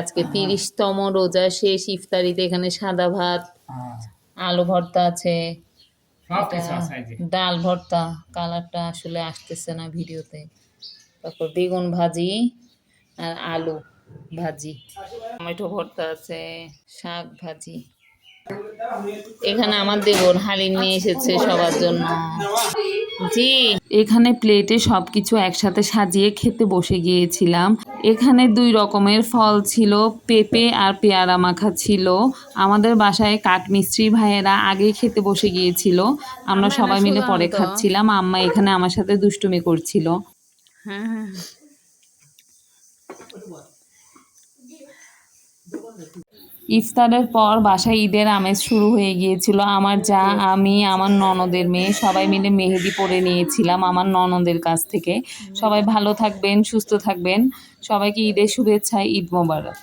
আজকে 30তম রোজা শেষ, ইফতারিতে এখানে সাদা ভাত, আলু ভর্তা আছে, এটা ডাল ভর্তা, কালারটা আসলে আসতেছে না ভিডিওতে, তারপর বেগুন ভাজি আর আলু ভাজি, টমেটো ভর্তা আছে, শাক ভাজি। এখানে আমার দেবর হালিম নিয়ে এসেছে সবার জন্য। জি, এখানে প্লেটে সবকিছু একসাথে সাজিয়ে খেতে বসে গিয়েছিলাম। এখানে 2 রকমের ফল ছিল, পেঁপে আর পেয়ারা মাখা ছিল। আমাদের বাসায় কাঠমিস্ত্রি ভাইয়েরা আগেই খেতে বসে গিয়েছিল, আমরা সবাই মিলে পরে খাচ্ছিলাম। আম্মা এখানে আমার সাথে দুষ্টুমি করছিল। হ্যাঁ হ্যাঁ, ইফতারের পর বাসায় ঈদের আমেজ শুরু হয়ে গিয়েছিল। আমার যা, আমি, আমার ননদের মেয়ে সবাই মিলে মেহেদি পরে নিয়েছিলাম আমার ননদের কাছ থেকে। সবাই ভালো থাকবেন, সুস্থ থাকবেন। সবাইকে ঈদের শুভেচ্ছা, ঈদ মোবারক।